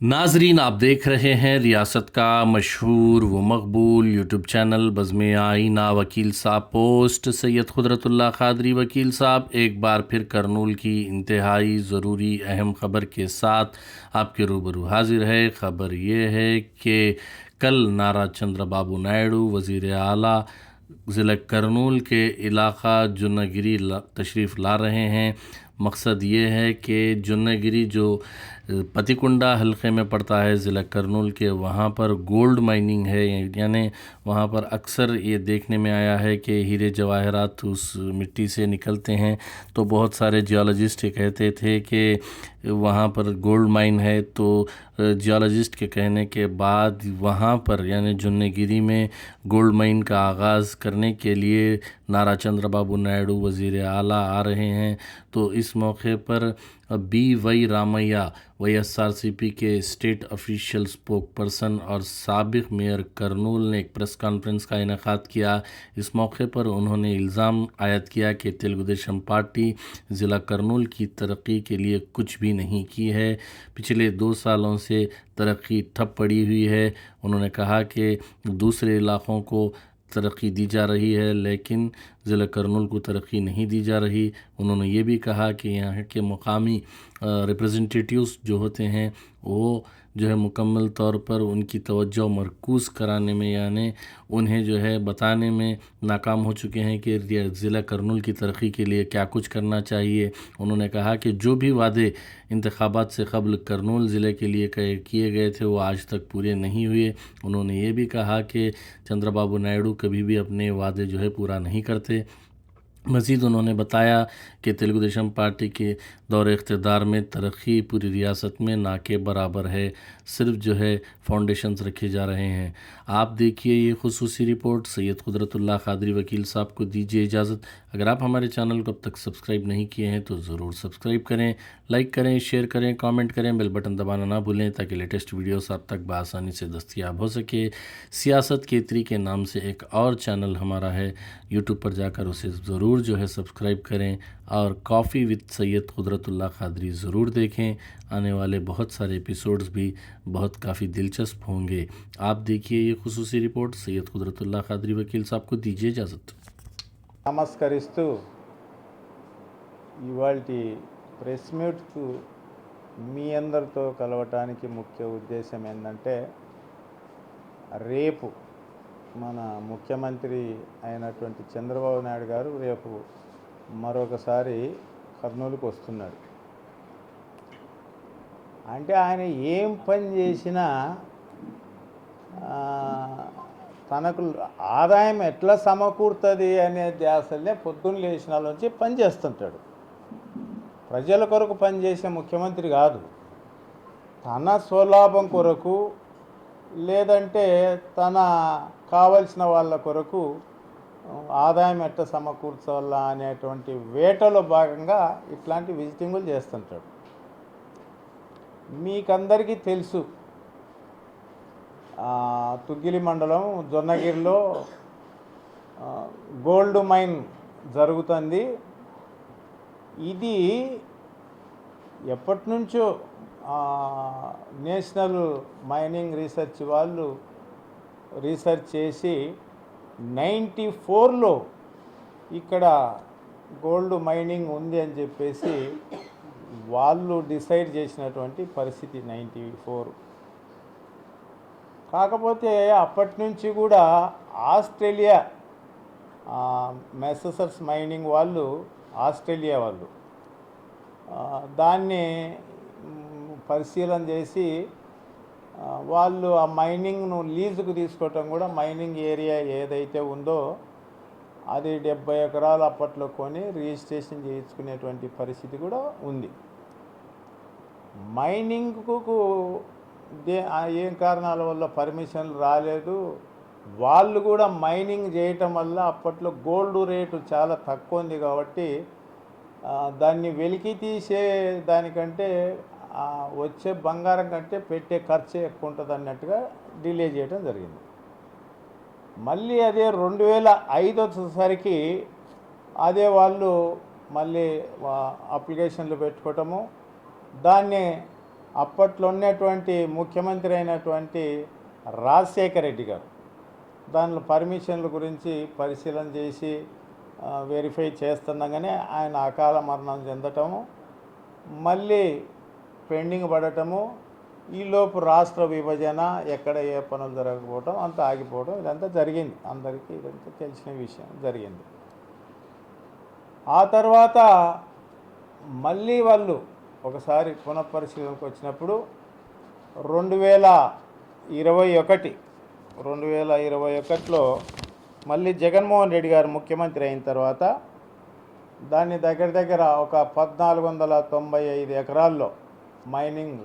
नाजरीन, आप देख रहे हैं रियासत का मशहूर व मकबूल यूट्यूब चैनल बज़्म आईना। वकील साहब पोस्ट सैयद कुदरतुल्लाह क़ादरी वकील साहब एक बार फिर करनूल की इंतहाई ज़रूरी अहम ख़बर के साथ आपके रूबरू हाजिर है। ख़बर ये है कि कल नारा चंद्रबाबू नायडू वज़ीर आला ज़िला करनूल के इलाक़ा जुन्नागिरी तशरीफ़ ला रहे हैं। मकसद ये है कि जुन्नागिरी जो पतिकुंडा हलक़े में पड़ता है ज़िला करनूल के, वहाँ पर गोल्ड माइनिंग है, यानी वहाँ पर अक्सर ये देखने में आया है कि हीरे जवाहरात उस मिट्टी से निकलते हैं। तो बहुत सारे जियोलॉजिस्ट ये कहते थे कि वहाँ पर गोल्ड माइन है। तो जियोलॉजिस्ट के कहने के बाद वहाँ पर यानी जुन्नागिरी में गोल्ड माइन का आगाज़ करने के लिए नारा चंद्रबाबू नायडू वज़ीर आला आ रहे हैं। तो इस मौके पर बी रामैया YSRCP के स्टेट ऑफिशियल स्पोक पर्सन और साबिक मेयर करनूल ने एक प्रेस कॉन्फ्रेंस का इनेकाद किया। इस मौके पर उन्होंने इल्ज़ाम आयद किया कि तेलुगु देशम पार्टी ज़िला करनूल की तरक्की के लिए कुछ भी नहीं की है। पिछले 2 सालों से तरक्की ठप पड़ी हुई है। उन्होंने कहा कि दूसरे इलाक़ों को तरक्की दी जा रही है लेकिन ज़िला करनूल को तरक्की नहीं दी जा रही। उन्होंने ये भी कहा कि यहाँ के मुकामी रिप्रेजेंटेटिव्स जो होते हैं वो जो है मुकम्मल तौर पर उनकी तवज्जो मरकूज़ कराने में यानी उन्हें जो है बताने में नाकाम हो चुके हैं कि ज़िला करनूल की तरक्की के लिए क्या कुछ करना चाहिए। उन्होंने कहा कि जो भी वादे इंतखाबात से कबल करनूल ज़िले के लिए किए गए थे वो आज तक पूरे नहीं हुए। उन्होंने ये भी कहा कि चंद्रबाबू नायडू कभी भी अपने वादे जो है पूरा नहीं करते। मज़ीद उन्होंने बताया कि तेलुगु देशम पार्टी के दौर इक़्तिदार में तरक्की पूरी रियासत में ना के बराबर है, सिर्फ जो है फाउंडेशंस रखे जा रहे हैं। आप देखिए ये खुसूसी रिपोर्ट। सैयद कुदरतुल्लाह क़ादरी वकील साहब को दीजिए इजाज़त। अगर आप हमारे चैनल को अब तक सब्सक्राइब नहीं किए हैं तो ज़रूर सब्सक्राइब करें, लाइक करें, शेयर करें, कमेंट करें, बेल बटन दबाना ना भूलें ताकि लेटेस्ट वीडियोस आप तक बआसानी से दस्तयाब हो सके। सियासत केतरी के नाम से एक और चैनल हमारा है, यूट्यूब पर जाकर उसे ज़रूर जो है सब्सक्राइब करें और कॉफ़ी विद सैयद कुदरतुल्लाह क़ादरी ज़रूर देखें। आने वाले बहुत सारे एपिसोड्स भी बहुत काफ़ी दिलचस्प होंगे। आप देखिए ये खुसूसी रिपोर्ट। सैयद कुदरतुल्लाह क़ादरी वकील साहब को दीजिए इजाज़त। నమస్కరిస్తూ ఇవాల్టి ప్రెస్ మీట్కు మీ అందరితో కలవటానికి ముఖ్య ఉద్దేశం ఏంటంటే రేపు మన ముఖ్యమంత్రి అయినటువంటి చంద్రబాబు నాయుడు గారు రేపు మరొకసారి కర్నూలుకు వస్తున్నాడు. అంటే ఆయన ఏం పని చేసినా తనకు ఆదాయం ఎట్లా సమకూరుతుంది అనే ధ్యాసలే పొద్దున్న లేచిన నుంచి పని చేస్తుంటాడు. ప్రజల కొరకు పనిచేసే ముఖ్యమంత్రి కాదు. తన స్వలాభం కొరకు లేదంటే తన కావలసిన వాళ్ళ కొరకు ఆదాయం ఎట్లా సమకూర్చాలా అనేటువంటి వేటలో భాగంగా ఇట్లాంటి విజిటింగులు చేస్తుంటాడు. మీకందరికీ తెలుసు, తుగ్గిలి మండలం జొన్నగిరిలో గోల్డ్ మైన్ జరుగుతుంది. ఇది ఎప్పటి నుంచో నేషనల్ మైనింగ్ రీసెర్చ్ వాళ్ళు రీసెర్చ్ చేసి 94లో ఇక్కడ గోల్డ్ మైనింగ్ ఉంది అని చెప్పేసి వాళ్ళు డిసైడ్ చేసినటువంటి పరిస్థితి 94. కాకపోతే అప్పటి నుంచి కూడా ఆస్ట్రేలియా మెసర్స్ మైనింగ్ వాళ్ళు, ఆస్ట్రేలియా వాళ్ళు దాన్ని పరిశీలన చేసి వాళ్ళు ఆ మైనింగ్ను లీజుకు తీసుకోవటం కూడా, మైనింగ్ ఏరియా ఏదైతే ఉందో అది 70 ఎకరాలు అప్పట్లో కొని రిజిస్ట్రేషన్ చేయించుకునేటువంటి పరిస్థితి కూడా ఉంది. మైనింగ్కు ఏం కారణాల వల్ల పర్మిషన్లు రాలేదు. వాళ్ళు కూడా మైనింగ్ చేయటం వల్ల అప్పట్లో గోల్డ్ రేటు చాలా తక్కువ ఉంది కాబట్టి దాన్ని వెలికి తీసే దానికంటే వచ్చే బంగారం కంటే పెట్టే ఖర్చు ఎక్కువ ఉంటుంది అన్నట్టుగా డిలే చేయడం జరిగింది. మళ్ళీ అదే 2005 వచ్చేసరికి అదే వాళ్ళు మళ్ళీ అప్లికేషన్లు పెట్టుకోవటము, దాన్ని అప్పట్లో ఉన్నటువంటి ముఖ్యమంత్రి అయినటువంటి రాజశేఖర రెడ్డి గారు దానిలో పర్మిషన్ల గురించి పరిశీలన చేసి వెరిఫై చేస్తుండగానే ఆయన అకాల మరణం చెందటము, మళ్ళీ పెండింగ్ పడటము, ఈలోపు రాష్ట్ర విభజన, ఎక్కడ ఏ పనులు జరగకపోవటం, అంతా ఆగిపోవడం, ఇదంతా జరిగింది. అందరికీ ఇదంతా తెలిసిన విషయం జరిగింది. ఆ తర్వాత మళ్ళీ వాళ్ళు ఒకసారి పునఃపరిశీలనకు వచ్చినప్పుడు 2021లో మళ్ళీ జగన్మోహన్ రెడ్డి గారు ముఖ్యమంత్రి అయిన తర్వాత దాన్ని దగ్గర ఒక 1495 ఎకరాల్లో మైనింగ్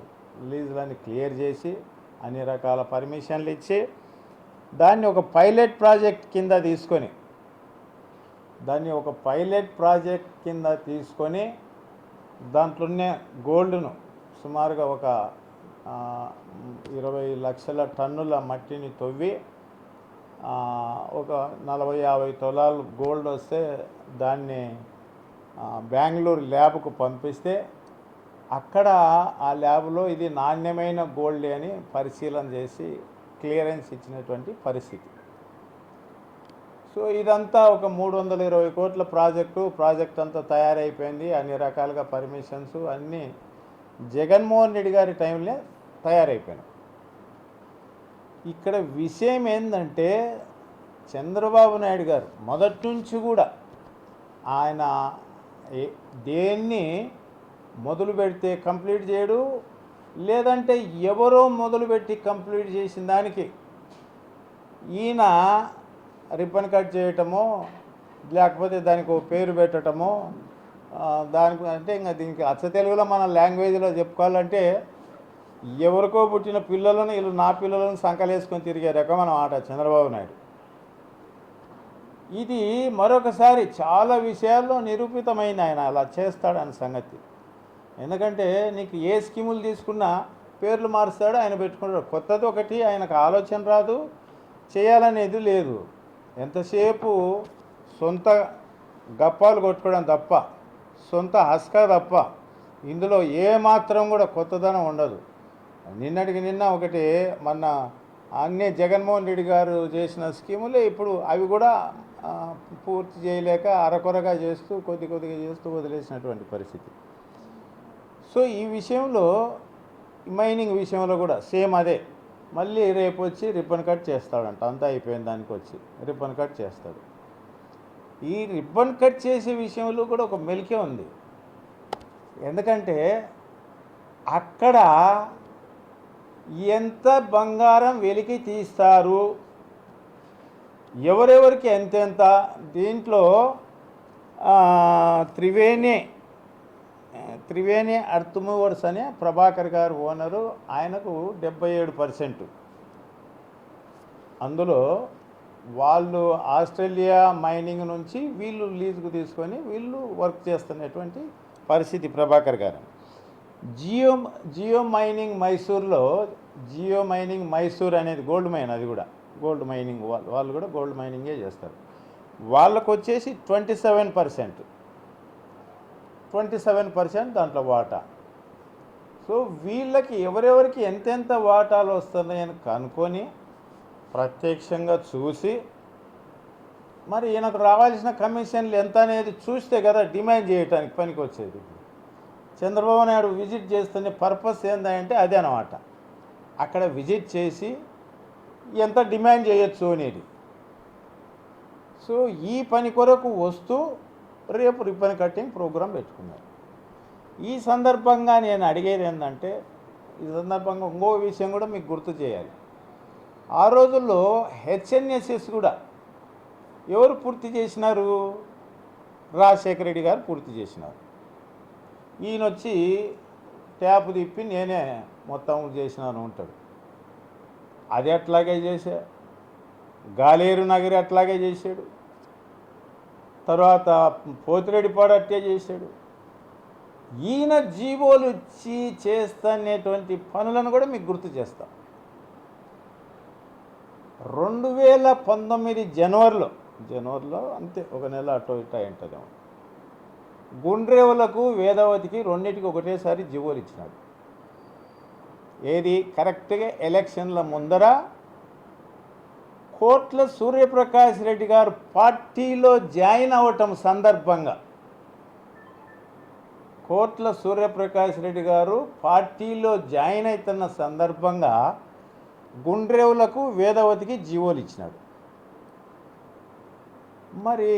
లీజులని క్లియర్ చేసి అన్ని రకాల పర్మిషన్లు ఇచ్చి దాన్ని ఒక పైలట్ ప్రాజెక్ట్ కింద తీసుకొని దాంట్లోనే గోల్డ్ను సుమారుగా ఒక 20 లక్షల టన్నుల మట్టిని తవ్వి ఒక 40-50 తులాలు గోల్డ్ వస్తే దాన్ని బెంగళూరు ల్యాబ్కు పంపిస్తే అక్కడ ఆ ల్యాబ్లో ఇది నాణ్యమైన గోల్డ్ అని పరిశీలన చేసి క్లియరెన్స్ ఇచ్చినటువంటి పరిస్థితి. సో ఇదంతా ఒక 320 కోట్ల ప్రాజెక్ట్ అంతా తయారైపోయింది. అన్ని రకాలుగా పర్మిషన్స్ అన్నీ జగన్మోహన్ రెడ్డి గారి టైంలో తయారైపోయినాయి. ఇక్కడ విషయం ఏంటంటే చంద్రబాబు నాయుడు గారు మొదటి నుంచి కూడా ఆయన దేన్ని మొదలు పెడితే కంప్లీట్ చేయడు, లేదంటే ఎవరో మొదలుపెట్టి కంప్లీట్ చేసిన దానికి ఈయన రిబ్బన్ కట్ చేయటమో, లేకపోతే దానికి ఒక పేరు పెట్టడమో, దానికి అంటే ఇంకా దీనికి అచ్చ తెలుగులో మన లాంగ్వేజ్లో చెప్పుకోవాలంటే ఎవరికో పుట్టిన పిల్లలను వీళ్ళు నా పిల్లలను సంకలేసుకొని తిరిగే రకం అన్నమాట చంద్రబాబు నాయుడు. ఇది మరొకసారి చాలా విషయాల్లో నిరూపితమైన ఆయన అలా చేస్తాడన్న సంగతి. ఎందుకంటే నీకు ఏ స్కీములు తీసుకున్నా పేర్లు మారుస్తాడు, ఆయన పెట్టుకుంటాడు. కొత్తది ఒకటి ఆయనకు ఆలోచన రాదు, చేయాలనేది లేదు. ఎంతసేపు సొంత గప్పాలు కొట్టుకోవడం తప్ప, సొంత హస్క తప్ప ఇందులో ఏమాత్రం కూడా కొత్తదనం ఉండదు. నిన్నటికి నిన్న ఒకటి మొన్న అన్నీ జగన్మోహన్ రెడ్డి గారు చేసిన స్కీములే ఇప్పుడు అవి కూడా పూర్తి చేయలేక అరకొరగా చేస్తూ కొద్దిగా చేస్తూ వదిలేసినటువంటి పరిస్థితి. సో ఈ విషయంలో మైనింగ్ విషయంలో కూడా సేమ్ అదే. మళ్ళీ రేపు వచ్చి రిబ్బన్ కట్ చేస్తాడంట, అంతా అయిపోయిన దానికి వచ్చి రిబ్బన్ కట్ చేస్తాడు. ఈ రిబ్బన్ కట్ చేసే విషయంలో కూడా ఒక మెలికే ఉంది. ఎందుకంటే అక్కడ ఎంత బంగారం వెలికి తీస్తారు, ఎవరెవరికి ఎంతెంత, దీంట్లో త్రివేణి అర్త్ మూవర్స్ అనే ప్రభాకర్ గారు ఓనరు, ఆయనకు 77%. అందులో వాళ్ళు ఆస్ట్రేలియా మైనింగ్ నుంచి వీళ్ళు లీజుకు తీసుకొని వీళ్ళు వర్క్ చేస్తున్నటువంటి పరిస్థితి ప్రభాకర్ గారు. జియో మైనింగ్ మైసూర్ అనేది గోల్డ్ మైన్, అది కూడా గోల్డ్ మైనింగ్ వాళ్ళు కూడా గోల్డ్ మైనింగే చేస్తారు. వాళ్ళకు వచ్చేసి 27% దాంట్లో వాటా. సో వీళ్ళకి ఎవరెవరికి ఎంతెంత వాటాలు వస్తున్నాయని కనుక్కొని ప్రత్యక్షంగా చూసి మరి ఈయనకు రావాల్సిన కమిషన్లు ఎంత అనేది చూస్తే కదా డిమాండ్ చేయడానికి పనికి వచ్చేది. చంద్రబాబు నాయుడు విజిట్ చేస్తున్న పర్పస్ ఏంటంటే అదే అన్నమాట. అక్కడ విజిట్ చేసి ఎంత డిమాండ్ చేయొచ్చు అనేది. సో ఈ పని కొరకు వస్తూ రేపు రిబ్బన్ కటింగ్ ప్రోగ్రాం పెట్టుకున్నారు. ఈ సందర్భంగా నేను అడిగేది ఏంటంటే, ఈ సందర్భంగా ఇంకో విషయం కూడా మీకు గుర్తు చేయాలి. ఆ రోజుల్లో హెచ్ఎన్ఎస్ఎస్ కూడా ఎవరు పూర్తి చేసినారు? రాజశేఖర రెడ్డి గారు పూర్తి చేసినారు. ఈయన వచ్చి ట్యాప్ తిప్పి నేనే మొత్తం చేసినాను ఉంటాడు. అది అట్లాగే చేశా. గాలేరు నగరి అట్లాగే చేశాడు. తర్వాత పోతిరెడ్డిపాడు అట్టే చేశాడు. ఈయన జీవోలు ఇచ్చి చేస్తనేటువంటి పనులను కూడా మీకు గుర్తు చేస్తాం. 2019 జనవరిలో అంతే, ఒక నెల అటో ఇటో ఉంటుందేమో, గుండ్రేవులకు వేదావతికి రెండింటికి ఒకటేసారి జీవోలు ఇచ్చినాడు. ఏది కరెక్ట్గా ఎలక్షన్ల ముందర కోట్ల సూర్యప్రకాష్ రెడ్డి గారు పార్టీలో జాయిన్ అవ్వటం సందర్భంగా కోట్ల సూర్యప్రకాష్ రెడ్డి గారు పార్టీలో జాయిన్ అవుతున్న సందర్భంగా గుండ్రేవులకు వేదవతికి జీవోలు ఇచ్చినాడు. మరి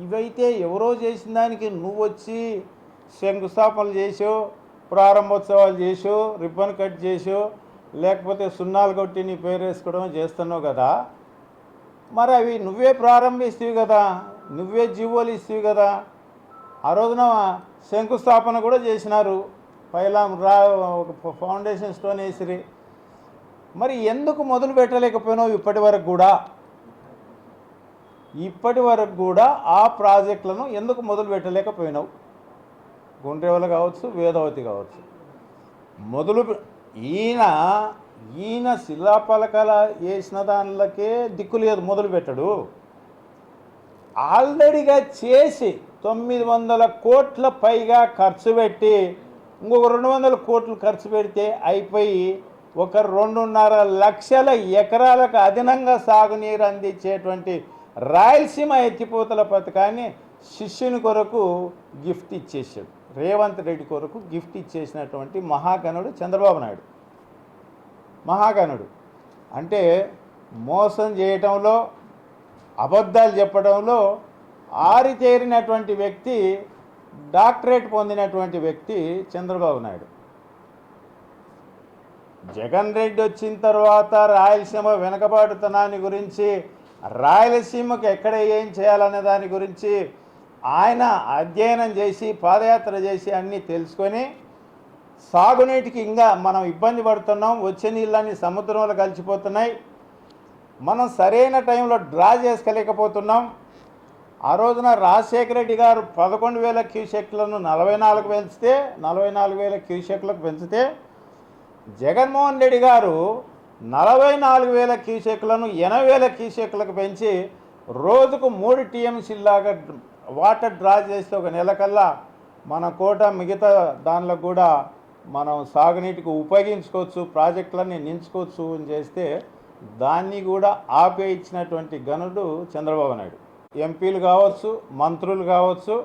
ఇవైతే ఎవరో చేసిన దానికి నువ్వు వచ్చి శంకుస్థాపనలు చేసో, ప్రారంభోత్సవాలు చేసో, రిబ్బన్ కట్ చేసో, లేకపోతే సున్నాలు కొట్టి నీ పేరు వేసుకోవడం చేస్తున్నావు కదా. మరి అవి నువ్వే ప్రారంభిస్తేవి కదా, నువ్వే జీవోలు ఇస్తేవి కదా. ఆ రోజున శంకుస్థాపన కూడా చేసినారు, పైలా ఒక ఫౌండేషన్ స్టోన్ వేసిరి. మరి ఎందుకు మొదలు పెట్టలేకపోయినావు ఇప్పటి వరకు కూడా ఆ ప్రాజెక్టులను ఎందుకు మొదలు పెట్టలేకపోయినావు? గుండ్రేవల కావచ్చు, వేదవతి కావచ్చు. ఈయన శిలాపలకాల వేసిన దానిలకే దిక్కు లేదు, మొదలు పెట్టడు. ఆల్రెడీగా చేసి 900 కోట్ల పైగా ఖర్చు పెట్టి ఇంకొక 200 కోట్లు ఖర్చు పెడితే అయిపోయి ఒక 2.5 లక్షల ఎకరాలకు అదనంగా సాగునీరు అందించేటువంటి రాయలసీమ ఎత్తిపోతల పథకాన్ని శిష్యుని కొరకు గిఫ్ట్ ఇచ్చేసాడు. రేవంత్ రెడ్డి కొరకు గిఫ్ట్ ఇచ్చేసినటువంటి మహాగణుడు చంద్రబాబు నాయుడు. మహాగణుడు అంటే మోసం చేయటంలో, అబద్ధాలు చెప్పడంలో ఆరితేరినటువంటి వ్యక్తి, డాక్టరేట్ పొందినటువంటి వ్యక్తి చంద్రబాబు నాయుడు. జగన్ రెడ్డి వచ్చిన తర్వాత రాయలసీమ వెనకబాటుతనాన్ని గురించి, రాయలసీమకు ఎక్కడ ఏం చేయాలనే దాని గురించి ఆయన అధ్యయనం చేసి, పాదయాత్ర చేసి అన్నీ తెలుసుకొని, సాగునీటికి ఇంకా మనం ఇబ్బంది పడుతున్నాం, వచ్చే నీళ్ళన్నీ సముద్రంలో కలిసిపోతున్నాయి, మనం సరైన టైంలో డ్రా చేసుకోలేకపోతున్నాం. ఆ రోజున రాజశేఖర రెడ్డి గారు 11,000 క్యూసెక్లను 44,000 క్యూసెక్లకు పెంచితే, జగన్మోహన్ రెడ్డి గారు 44,000 క్యూసెక్లను 80,000 క్యూసెక్లకు పెంచి రోజుకు 3 టీఎంసీలాగా వాటర్ డ్రా చేస్తే ఒక నెలకల్లా మన కోట మిగతా దానిలో కూడా మనం సాగునీటికి ఉపయోగించుకోవచ్చు, ప్రాజెక్టులన్నీ నించుకోవచ్చు అని చేస్తే దాన్ని కూడా ఆపేయించినటువంటి గనుడు చంద్రబాబు నాయుడు. ఎంపీలు కావచ్చు, మంత్రులు కావచ్చు,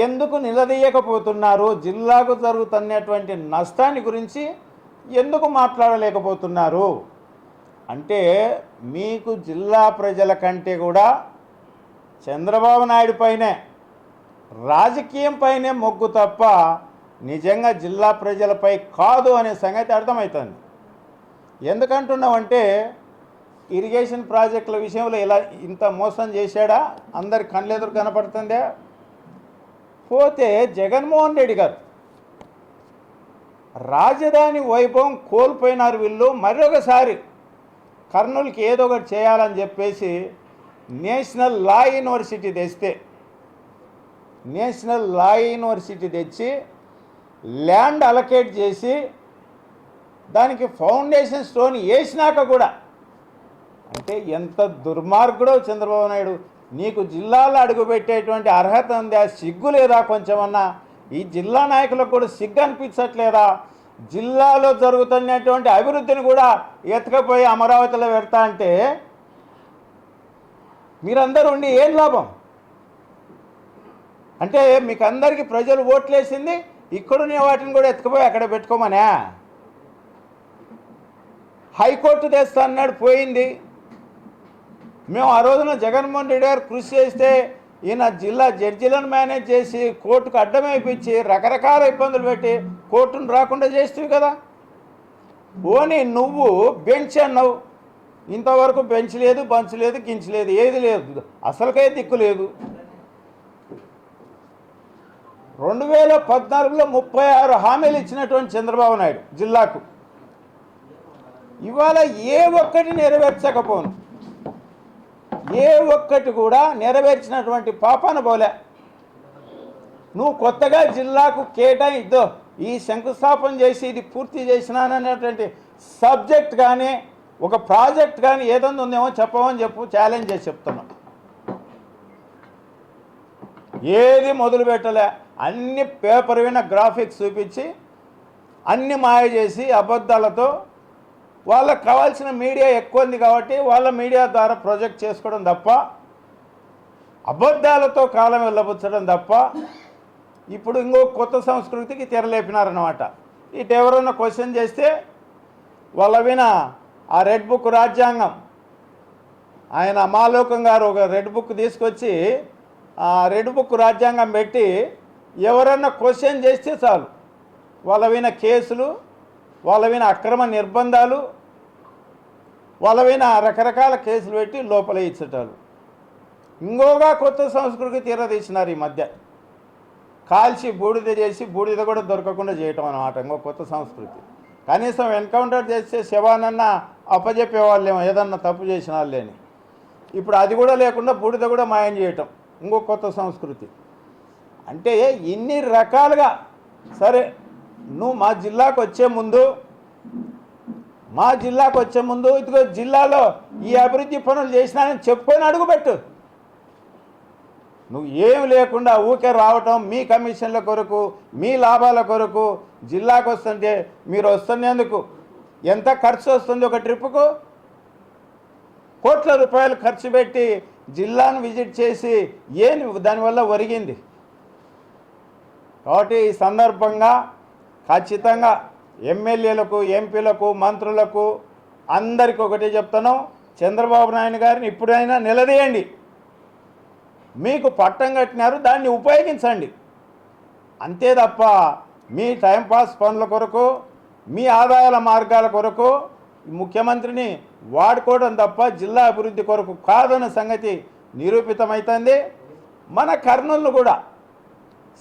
ఎందుకు నిలదీయకపోతున్నారు? జిల్లాకు జరుగుతున్నటువంటి నష్టాన్ని గురించి ఎందుకు మాట్లాడలేకపోతున్నారు అంటే, మీకు జిల్లా ప్రజల కంటే కూడా చంద్రబాబు నాయుడు పైనే, రాజకీయం పైనే మొగ్గు తప్ప నిజంగా జిల్లా ప్రజలపై కాదు అనే సంగతి అర్థమవుతుంది. ఎందుకంటున్నామంటే, ఇరిగేషన్ ప్రాజెక్టుల విషయంలో ఇలా ఇంత మోసం చేశాడా? అందరి కళ్ళెదురు కనపడుతుందే. పోతే జగన్మోహన్ రెడ్డి గారు రాజధాని వైభవం కోల్పోయినారు వీళ్ళు. మరొకసారి కర్నూలుకి ఏదో ఒకటి చేయాలని చెప్పేసి నేషనల్ లా యూనివర్సిటీ తెచ్చి ల్యాండ్ అలొకేట్ చేసి దానికి ఫౌండేషన్ స్టోన్ వేసినాక కూడా, అంటే ఎంత దుర్మార్గుడో చంద్రబాబు నాయుడు. నీకు జిల్లాలో అడుగుపెట్టేటువంటి అర్హత ఉందా? సిగ్గు లేదా కొంచెమన్నా? ఈ జిల్లా నాయకులకు కూడా సిగ్గు అనిపించట్లేదా? జిల్లాలో జరుగుతున్నటువంటి అభివృద్ధిని కూడా ఎత్తుకపోయి అమరావతిలో పెడతా అంటే మీరందరూ ఉండి ఏం లాభం? అంటే మీకు అందరికీ ప్రజలు ఓట్లేసింది ఇక్కడున్న వాటిని కూడా ఎత్తుకుపోయి అక్కడ పెట్టుకోమనా? హైకోర్టు తెస్తా అన్నాడు, పోయింది. మేము ఆ రోజున జగన్మోహన్ రెడ్డి గారు కృషి చేస్తే ఈయన జిల్లా జడ్జీలను మేనేజ్ చేసి కోర్టుకు అడ్డమైపించి రకరకాల ఇబ్బందులు పెట్టి కోర్టును రాకుండా చేస్తేవి కదా. పోనీ నువ్వు బెంచ్ అన్నావు, ఇంతవరకు బెంచ్ లేదు, బంచ్ లేదు, గించ్ లేదు, ఏది లేదు, అసలుకే దిక్కు లేదు. 2014లో 36 హామీలు ఇచ్చినటువంటి చంద్రబాబు నాయుడు జిల్లాకు ఇవాళ ఏ ఒక్కటి నెరవేర్చకపోను, ఏ ఒక్కటి కూడా నెరవేర్చినటువంటి పాపాన పోలే. నువ్వు కొత్తగా జిల్లాకు కేటాయిద్దో ఈ శంకుస్థాపన చేసి ఇది పూర్తి చేసినాననేటువంటి సబ్జెక్ట్ కానీ ఒక ప్రాజెక్ట్ కానీ ఏదైనా ఉందేమో చెప్పమని చెప్పు, ఛాలెంజ్ చేసి చెప్తున్నాం. ఏది మొదలు పెట్టలే, అన్ని పేపర్ విన గ్రాఫిక్స్ చూపించి అన్ని మాయ చేసి అబద్ధాలతో వాళ్ళకు కావాల్సిన మీడియా ఎక్కువ ఉంది కాబట్టి వాళ్ళ మీడియా ద్వారా ప్రొజెక్ట్ చేసుకోవడం తప్ప, అబద్ధాలతో కాలం వెళ్ళబుచ్చడం తప్ప ఇప్పుడు ఇంకో కొత్త సంస్కృతికి తెరలేపినారన్నమాట. ఇటు ఎవరన్నా క్వశ్చన్ చేస్తే వాళ్ళ విన ఆ రెడ్ బుక్ రాజ్యాంగం, ఆయన అమాలోకం గారు ఒక రెడ్ బుక్ తీసుకొచ్చి ఆ రెడ్ బుక్ రాజ్యాంగం పెట్టి ఎవరన్నా క్వశ్చన్ చేస్తే చాలు వాళ్ళ విన కేసులు, వాళ్ళ విన అక్రమ నిర్బంధాలు, వాళ్ళ విన రకరకాల కేసులు పెట్టి లోపల ఇచ్చటాలు. ఇంకోగా కొత్త సంస్కృతి తీరదీసినారు ఈ మధ్య. కాల్చి బూడిద చేసి బూడిద కూడా దొరకకుండా చేయటం అన్నమాట ఇంకో కొత్త సంస్కృతి. కనీసం ఎన్కౌంటర్ చేస్తే శవానన్నా అప్పజెప్పేవాళ్ళేమో ఏదన్నా తప్పు చేసిన వాళ్ళని. ఇప్పుడు అది కూడా లేకుండా బూడిద కూడా మాయం చేయటం ఇంకో కొత్త సంస్కృతి. అంటే ఇన్ని రకాలుగా సరే, నువ్వు మా జిల్లాకు వచ్చే ముందు ఇదిగో జిల్లాలో ఈ అభివృద్ధి పనులు చేసినానని చెప్పుకొని అడుగుపెట్టు. నువ్వు ఏమి లేకుండా ఊకే రావటం, మీ కమిషన్ల కొరకు, మీ లాభాల కొరకు జిల్లాకు వస్తుంటే మీరు వస్తున్నందుకు ఎంత ఖర్చు వస్తుంది? ఒక ట్రిప్పుకు కోట్ల రూపాయలు ఖర్చు పెట్టి జిల్లాను విజిట్ చేసి దానివల్ల ఒరిగింది. కాబట్టి ఈ సందర్భంగా ఖచ్చితంగా ఎమ్మెల్యేలకు, ఎంపీలకు, మంత్రులకు అందరికీ ఒకటే చెప్తాను, చంద్రబాబు నాయుడు గారిని ఇప్పుడైనా నిలదీయండి. మీకు పట్టం కట్టినారు, దాన్ని ఉపయోగించండి. అంతే తప్ప మీ టైంపాస్ పనుల కొరకు, మీ ఆదాయాల మార్గాల కొరకు ముఖ్యమంత్రిని వాడుకోవడం తప్ప జిల్లా అభివృద్ధి కొరకు కాదన్న సంగతి నిరూపితమవుతుంది. మన కర్నూలు కూడా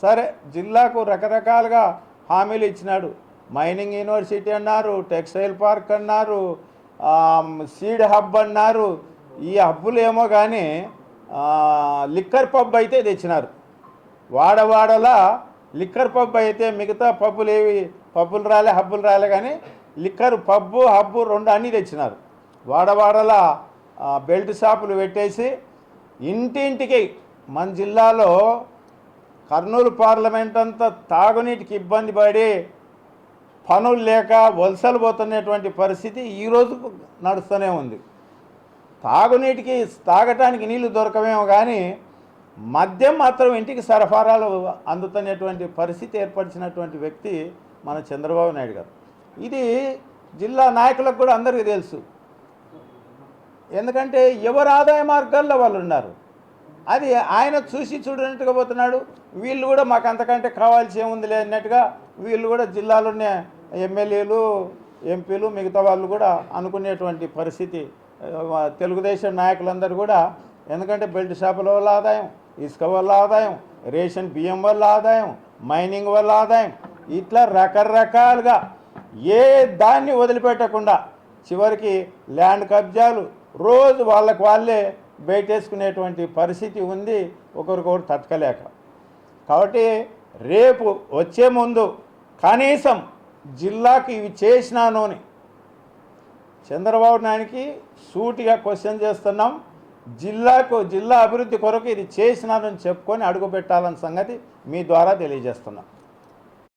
సరే జిల్లాకు రకరకాలుగా హామీలు ఇచ్చినాడు. మైనింగ్ యూనివర్సిటీ అన్నారు, టెక్స్టైల్ పార్క్ అన్నారు, సీడ్ హబ్ అన్నారు. ఈ హబ్బులు ఏమో కానీ లిక్కర్ పబ్ అయితే తెచ్చినారు. వాడవాడలా లిక్కర్ పబ్ అయితే మిగతా పబ్బులు రాలే, హబ్బులు రాలే, కానీ లిక్కర్ పబ్బు హబ్బు రెండు అన్నీ తెచ్చినారు. వాడవాడలా బెల్ట్ షాపులు పెట్టేసి ఇంటింటికి మన జిల్లాలో కర్నూలు పార్లమెంట్ అంతా తాగునీటికి ఇబ్బంది పడి పనులు లేక వలసలు పోతున్నటువంటి పరిస్థితి ఈరోజు నడుస్తూనే ఉంది. తాగటానికి నీళ్లు దొరకవేమో కానీ మద్యం మాత్రం ఇంటికి సరఫరాలు అందుతున్నటువంటి పరిస్థితి ఏర్పరిచినటువంటి వ్యక్తి మన చంద్రబాబు నాయుడు గారు. ఇది జిల్లా నాయకులకు కూడా అందరికీ తెలుసు. ఎందుకంటే ఎవరు ఆదాయ మార్గాల్లో వాళ్ళు ఉన్నారు. అది ఆయన చూసి చూడనట్టుగా పోతున్నాడు. వీళ్ళు కూడా మాకు అంతకంటే కావాల్సి ఏముంది అన్నట్టుగా వీళ్ళు కూడా జిల్లాలోనే ఎమ్మెల్యేలు, ఎంపీలు, మిగతా వాళ్ళు కూడా అనుకునేటువంటి పరిస్థితి. తెలుగుదేశం నాయకులందరూ కూడా, ఎందుకంటే బెల్ట్ షాపుల వల్ల ఆదాయం, ఇసుక వల్ల ఆదాయం, రేషన్ బియ్యం వల్ల ఆదాయం, మైనింగ్ వల్ల ఆదాయం, ఇట్లా రకరకాలుగా ఏ దాన్ని వదిలిపెట్టకుండా చివరికి ల్యాండ్ కబ్జాలు రోజు వాళ్ళే బయటేసుకునేటువంటి పరిస్థితి ఉంది, ఒకరికొకరు తట్టుకలేక. కాబట్టి రేపు వచ్చే ముందు కనీసం జిల్లాకి ఇవి చేసినాను అని చంద్రబాబు నాయుడికి సూటిగా క్వశ్చన్ చేస్తున్నాం. జిల్లా అభివృద్ధి కొరకు ఇది చేసినానని చెప్పుకొని అడుగు పెట్టాలన్న సంగతి మీ ద్వారా తెలియజేస్తున్నాం.